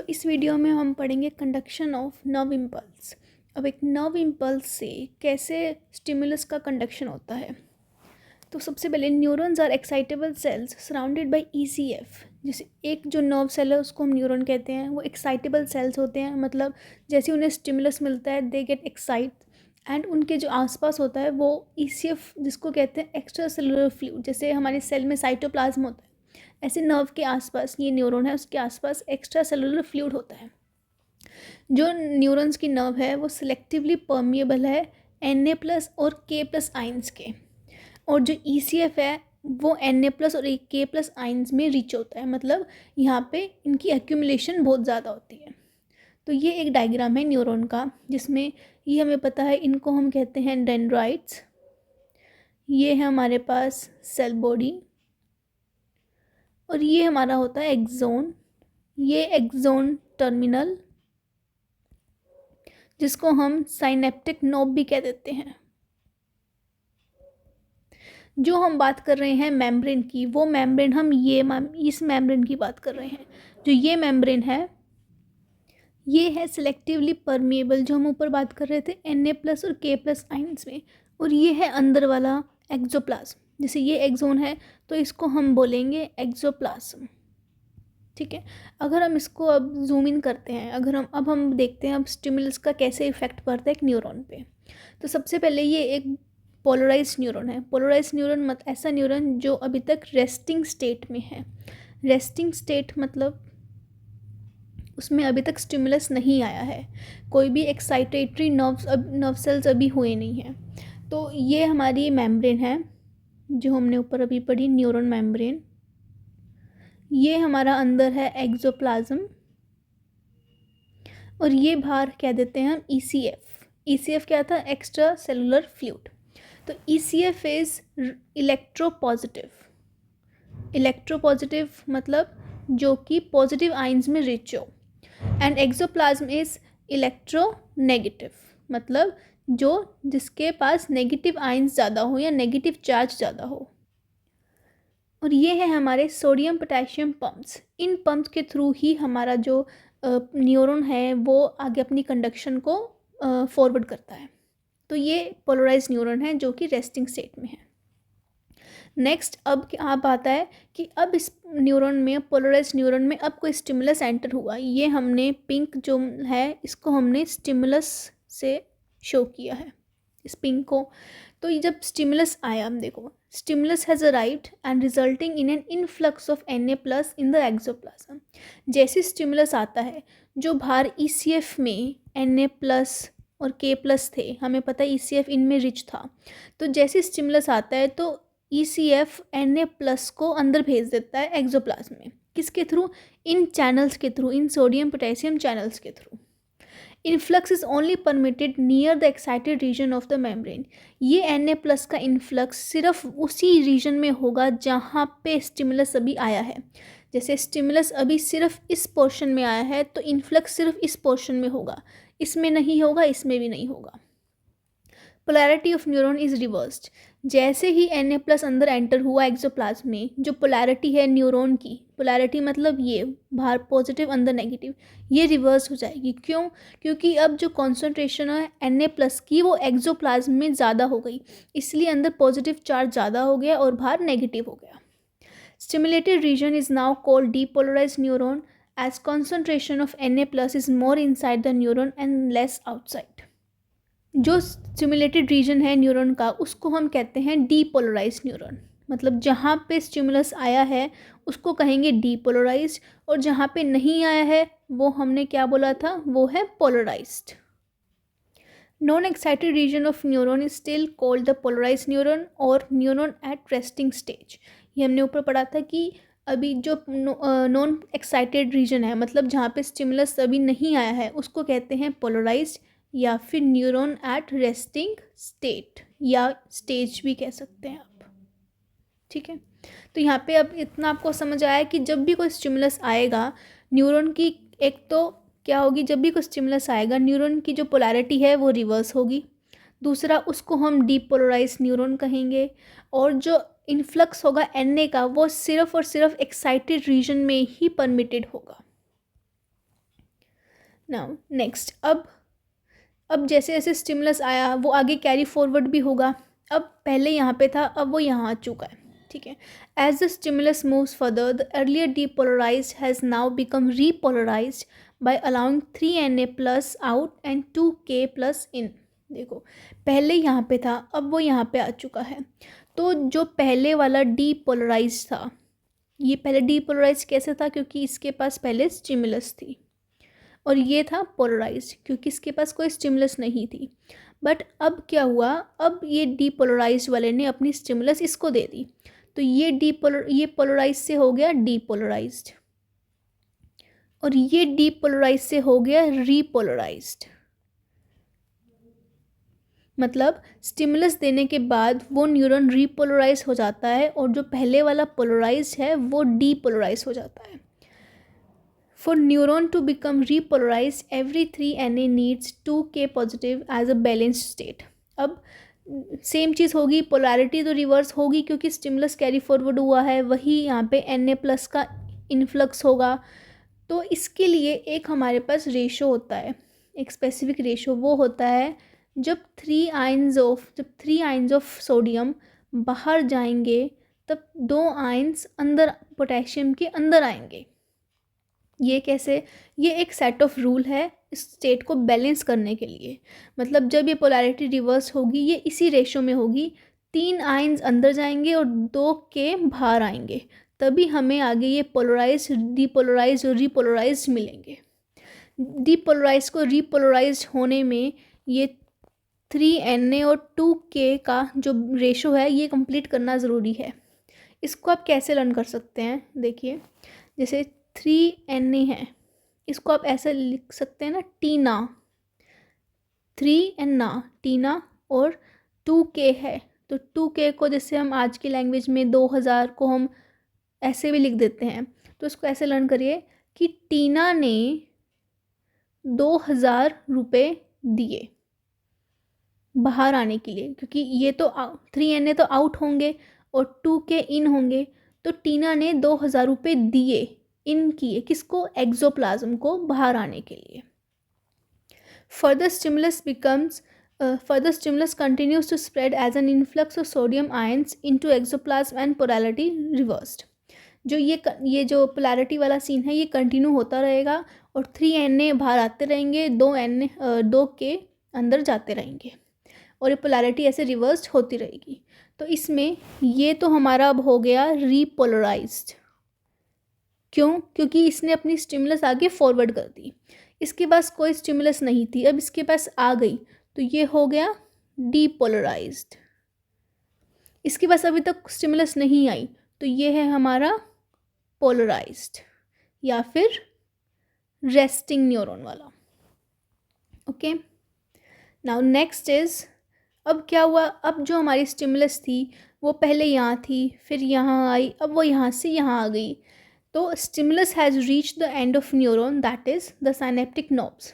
इस वीडियो में हम पढ़ेंगे कंडक्शन ऑफ नर्व इम्पल्स। अब एक नर्व इम्पल्स से कैसे स्टिमुलस का कंडक्शन होता है। तो सबसे पहले neurons are excitable cells surrounded by ECF. जैसे एक जो नर्व सेल है उसको हम न्यूरॉन कहते हैं, वो एक्साइटेबल सेल्स होते हैं, मतलब जैसे उन्हें स्टिमुलस मिलता है दे गेट एक्साइट, एंड उनके जो आसपास होता है वो ईसीएफ जिसको कहते हैं एक्स्ट्रा सेलुलर फ्लूइड। जैसे हमारे सेल में साइटोप्लाज्म होता है, ऐसे नर्व के आसपास ये न्यूरॉन है, उसके आसपास एक्स्ट्रा सेलुलर फ्लूइड होता है। जो न्यूरॉन्स की नर्व है वो सिलेक्टिवली परमिएबल है Na+ और K+ आइंस के, और जो ECF है वो Na+ और K+ आइंस में रिच होता है, मतलब यहाँ पे इनकी एक्यूमुलेशन बहुत ज़्यादा होती है। तो ये एक डायग्राम है न्यूरॉन का, जिसमें ये हमें पता है इनको हम कहते हैं डेंड्राइट्स। ये है हमारे पास सेल बॉडी, और ये हमारा होता है एक्सोन। ये एक्सोन टर्मिनल, जिसको हम साइनेप्टिक नोब भी कह देते हैं। जो हम बात कर रहे हैं मेम्ब्रेन की, वो मेम्ब्रेन हम इस मेम्ब्रेन की बात कर रहे हैं। जो ये मेम्ब्रेन है ये है सिलेक्टिवली परमिएबल, जो हम ऊपर बात कर रहे थे Na+ और K+ आइंस में, और ये है अंदर वाला एक्सोप्लाज्म। जैसे ये एक्सोन है तो इसको हम बोलेंगे एक्सोप्लाज्म, ठीक है। अगर हम इसको अब जूम इन करते हैं, अगर हम देखते हैं अब स्टिमुलस का कैसे इफेक्ट पड़ता है एक न्यूरॉन पे। तो सबसे पहले ये एक पोलराइज्ड न्यूरॉन है। पोलराइज्ड न्यूरॉन ऐसा न्यूरॉन जो अभी तक रेस्टिंग स्टेट में है। रेस्टिंग स्टेट मतलब उसमें अभी तक स्टिमुलस नहीं आया है, कोई भी एक्साइटेटरी नर्व सेल्स अभी हुए नहीं हैं। तो ये हमारी मेम्ब्रेन है जो हमने ऊपर अभी पढ़ी, न्यूरॉन मेम्ब्रेन। ये हमारा अंदर है एक्सोप्लाज्म, और ये बाहर कह देते हैं हम ECF। ECF क्या था? Extra cellular fluid. तो ECF इज इलेक्ट्रोपॉजिटिव। इलेक्ट्रोपॉजिटिव मतलब जो कि पॉजिटिव आइंस में रिच हो, एंड एक्सोप्लाज्म इज इलेक्ट्रोनेगेटिव, मतलब जिसके पास नेगेटिव आइंस ज़्यादा हो या नेगेटिव चार्ज ज़्यादा हो। और ये है हमारे सोडियम पोटेशियम पंप्स। इन पंप्स के थ्रू ही हमारा जो न्यूरॉन है वो आगे अपनी कंडक्शन को फॉरवर्ड करता है। तो ये पोलराइज्ड न्यूरॉन है जो कि रेस्टिंग स्टेट में है। नेक्स्ट अब क्या आता है कि अब इस न्यूरॉन में, पोलराइज्ड न्यूरॉन में अब कोई स्टिमुलस एंटर हुआ। ये हमने पिंक जो है इसको हमने स्टिमुलस से शो किया है, इस पिंक को। तो ये जब स्टिमुलस आया, हम देखो stimulus has arrived and resulting in an influx of Na+ in the axoplasm. जैसे स्टिमुलस आता है, जो बाहर ECF में Na+ और K+ थे, हमें पता है ECF इनमें रिच था। तो जैसे स्टिमुलस आता है तो ECF Na+ को अंदर भेज देता है एक्सोप्लाज्म में। किसके थ्रू? इन चैनल्स के थ्रू, इन सोडियम पोटेशियम चैनल्स के through. Influx is only permitted near the excited region of the membrane. ये Na+ का इन्फ्लक्स सिर्फ उसी रीजन में होगा जहाँ पे स्टिमुलस अभी आया है। जैसे स्टिमुलस अभी सिर्फ इस पोर्शन में आया है तो इन्फ्लक्स सिर्फ इस पोर्शन में होगा, इसमें नहीं होगा, इसमें भी नहीं होगा। Polarity of neuron is reversed. जैसे ही Na+ अंदर एंटर हुआ एक्सोप्लाज्म में, जो पोलैरिटी है न्यूरॉन की, पोलैरिटी मतलब ये बाहर पॉजिटिव अंदर नेगेटिव, ये रिवर्स हो जाएगी। क्यों? क्योंकि अब जो कॉन्सेंट्रेशन है Na+ की वो एक्सोप्लाज्म में ज़्यादा हो गई, इसलिए अंदर पॉजिटिव चार्ज ज़्यादा हो गया और बाहर नेगेटिव हो गया। Stimulated region is now called depolarised neuron as concentration of Na+ is more inside the neuron and less outside. जो स्टिमुलेटेड रीजन है न्यूरॉन का उसको हम कहते हैं डीपोलराइज्ड न्यूरॉन, मतलब जहाँ पे स्टिमुलस आया है उसको कहेंगे डीपोलराइज्ड, और जहाँ पे नहीं आया है वो हमने क्या बोला था? वो है polarised. Non excited region of neuron is still called the polarised neuron और न्यूरॉन एट रेस्टिंग स्टेज। ये हमने ऊपर पढ़ा था कि अभी जो नॉन एक्साइटेड रीजन है, मतलब जहाँ पे स्टिमुलस अभी नहीं आया है, उसको कहते हैं पोलराइज्ड, या फिर न्यूरॉन एट रेस्टिंग स्टेट, या स्टेज भी कह सकते हैं आप, ठीक है। तो यहाँ पे अब इतना आपको समझ आया कि जब भी कोई स्टिमुलस आएगा न्यूरॉन की, एक तो क्या होगी, जब भी कोई स्टिमुलस आएगा न्यूरॉन की जो पोलैरिटी है वो रिवर्स होगी। दूसरा, उसको हम डीपोलराइज्ड न्यूरॉन कहेंगे, और जो इन्फ्लक्स होगा Na का वो सिर्फ और सिर्फ एक्साइटेड रीजन में ही परमिटेड होगा। नाउ नेक्स्ट, अब जैसे जैसे स्टिमुलस आया वो आगे कैरी फॉरवर्ड भी होगा। अब पहले यहाँ पे था, अब वो यहाँ आ चुका है, ठीक है। As the stimulus moves further the earlier depolarized has now become repolarized by allowing 3Na plus out and 2K plus in. देखो पहले यहाँ पे था, अब वो यहाँ पे आ चुका है। तो जो पहले वाला डीपोलराइज था, ये पहले डीपोलराइज कैसे था, क्योंकि इसके पास पहले स्टिमुलस थी, और ये था पोलराइज्ड क्योंकि इसके पास कोई स्टिमुलस नहीं थी। बट अब क्या हुआ, अब ये डीपोलराइज्ड वाले ने अपनी स्टिमुलस इसको दे दी, तो ये पोलराइज से हो गया डीपोलराइज्ड, और ये डीपोलराइज से हो गया रीपोलराइज्ड। मतलब स्टिमुलस देने के बाद वो न्यूरॉन रीपोलराइज हो जाता है, और जो पहले वाला पोलराइज है वो डीपोलराइज हो जाता है। For neuron to become repolarized, every 3Na needs 2K positive as a balanced state. अब सेम चीज़ होगी, पोलैरिटी तो रिवर्स होगी क्योंकि स्टिमुलस कैरी फॉरवर्ड हुआ है, वही यहाँ पे Na प्लस का इन्फ्लक्स होगा। तो इसके लिए एक हमारे पास रेशो होता है, एक स्पेसिफिक रेशो, वो होता है जब 3 आइंस ऑफ सोडियम बाहर जाएंगे तब 2 आइंस अंदर पोटेशियम के अंदर आएंगे। ये कैसे, ये एक सेट ऑफ रूल है इस स्टेट को बैलेंस करने के लिए। मतलब जब ये पोलैरिटी रिवर्स होगी, ये इसी रेशो में होगी, 3 आइंस अंदर जाएंगे और 2 के बाहर आएंगे, तभी हमें आगे ये पोलराइज, डीपोलराइज और रीपोलराइज मिलेंगे। डीपोलराइज को रीपोलराइज होने में ये 3Na और 2K का जो रेशो है ये कंप्लीट करना ज़रूरी है। इसको आप कैसे लर्न कर सकते हैं, देखिए जैसे 3Na है, इसको आप ऐसे लिख सकते हैं ना, टीना, 3Na टीना, और 2K है, तो 2K को जैसे हम आज की लैंग्वेज में 2000 को हम ऐसे भी लिख देते हैं। तो इसको ऐसे लर्न करिए कि टीना ने 2000 रुपये दिए बाहर आने के लिए, क्योंकि ये तो 3Na तो आउट होंगे और 2K इन होंगे, तो टीना ने 2000 रुपये दिए, इन किए, किसको, एक्सोप्लाज्म को बाहर आने के लिए। Further stimulus continues to spread as an influx of sodium ions into axoplasm and polarity reversed. जो ये जो पोलैरिटी वाला सीन है ये कंटिन्यू होता रहेगा, और 3Na बाहर आते रहेंगे, 2K अंदर जाते रहेंगे, और ये पोलैरिटी ऐसे रिवर्स्ड होती रहेगी। तो इसमें ये तो हमारा अब हो गया रीपोलराइज्ड। क्यों, क्योंकि इसने अपनी स्टिमुलस आगे फॉरवर्ड कर दी, इसके पास कोई स्टिमुलस नहीं थी, अब इसके पास आ गई, तो ये हो गया डीपोलराइज्ड। इसके पास अभी तक स्टिमुलस नहीं आई, तो ये है हमारा पोलराइज्ड या फिर रेस्टिंग न्यूरॉन वाला। ओके, नाउ नेक्स्ट इज, अब क्या हुआ, अब जो हमारी स्टिमुलस थी वो पहले यहाँ थी, फिर यहाँ आई, अब वो यहाँ से यहाँ आ गई। तो stimulus has reach the end of neuron, that is the synaptic knobs.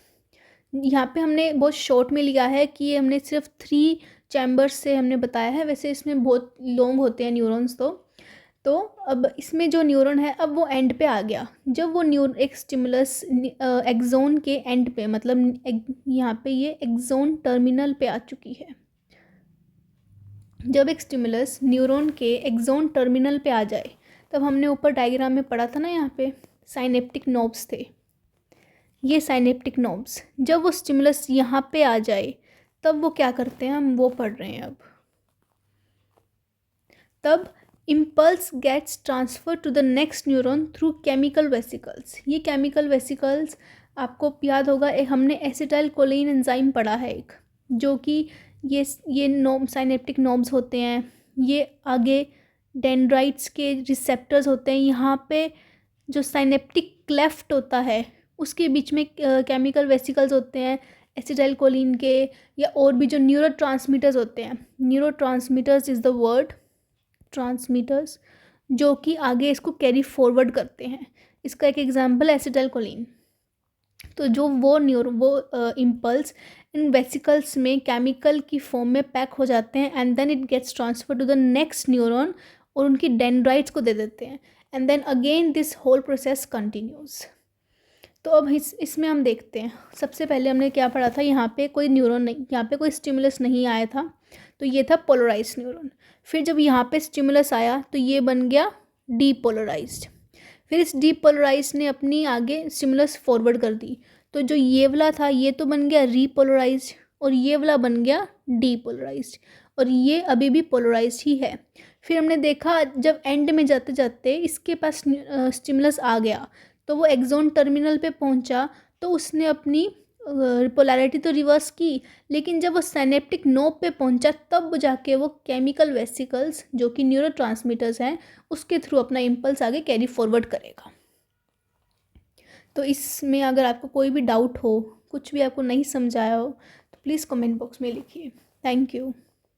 यहाँ पे हमने बहुत शॉर्ट में लिया है कि ये हमने सिर्फ 3 चैम्बर्स से हमने बताया है, वैसे इसमें बहुत लॉन्ग होते हैं न्यूरॉन्स। तो अब इसमें जो न्यूरॉन है अब वो एंड पे आ गया। जब वो एक स्टिमुलस एक्सोन के एंड पे, मतलब यहाँ पे ये एक्सोन टर्मिनल पे आ चुकी है। जब एक स्टिमुलस न्यूरॉन के एक्सोन टर्मिनल पे आ जाए, तब हमने ऊपर डायग्राम में पढ़ा था ना, यहाँ पे साइनेप्टिक नोब्स थे, ये साइनेप्टिक नोब्स। जब वो स्टिमुलस यहाँ पे आ जाए तब वो क्या करते हैं, हम वो पढ़ रहे हैं अब। तब impulse gets transfer to the next neuron through chemical vesicles. ये केमिकल वेसिकल्स आपको याद होगा, हमने एसिटाइल कोलिन एंजाइम पढ़ा है एक, जो कि ये साइनेप्टिक नोब्स होते हैं। ये आगे डेंड्राइट्स के रिसेप्टर्स होते हैं, यहाँ पे जो साइनेप्टिक क्लेफ्ट होता है उसके बीच में केमिकल वेसिकल्स होते हैं एसिटाइल कोलिन के, या और भी जो न्यूरोट्रांसमीटर्स होते हैं। Neurotransmitters is the word, transmitters, जो कि आगे इसको कैरी फॉरवर्ड करते हैं। इसका एक एग्जांपल एसिटाइल कोलिन। तो जो वो इम्पल्स इन वेसिकल्स में केमिकल की फॉर्म में पैक हो जाते हैं, and then it gets transfer to the next neuron, और उनकी डेंड्राइट्स को दे देते हैं, and then again this whole process continues. तो अब इसमें हम देखते हैं, सबसे पहले हमने क्या पढ़ा था, यहाँ पे कोई न्यूरॉन नहीं, यहाँ पे कोई स्टिमुलस नहीं आया था, तो ये था पोलराइज्ड न्यूरॉन। फिर जब यहाँ पे स्टिमुलस आया तो ये बन गया डीपोलराइज्ड। फिर इस डीपोलराइज्ड ने अपनी आगे स्टिमुलस फॉरवर्ड कर दी, तो जो ये वाला था ये तो बन गया रीपोलराइज्ड, और ये वाला बन गया डीपोलराइज्ड, और ये अभी भी पोलराइज्ड ही है। फिर हमने देखा जब एंड में जाते जाते इसके पास स्टिमुलस आ गया, तो वो एक्सॉन टर्मिनल पे पहुंचा, तो उसने अपनी पोलैरिटी तो रिवर्स की, लेकिन जब वो साइनेप्टिक नोब पे पहुंचा तब जाके वो केमिकल वेसिकल्स जो कि न्यूरोट्रांसमीटर्स हैं उसके थ्रू अपना इम्पल्स आगे कैरी फॉरवर्ड करेगा। तो इसमें अगर आपको कोई भी डाउट हो, कुछ भी आपको नहीं समझाया हो, तो प्लीज़ कमेंट बॉक्स में लिखिए। Thank you.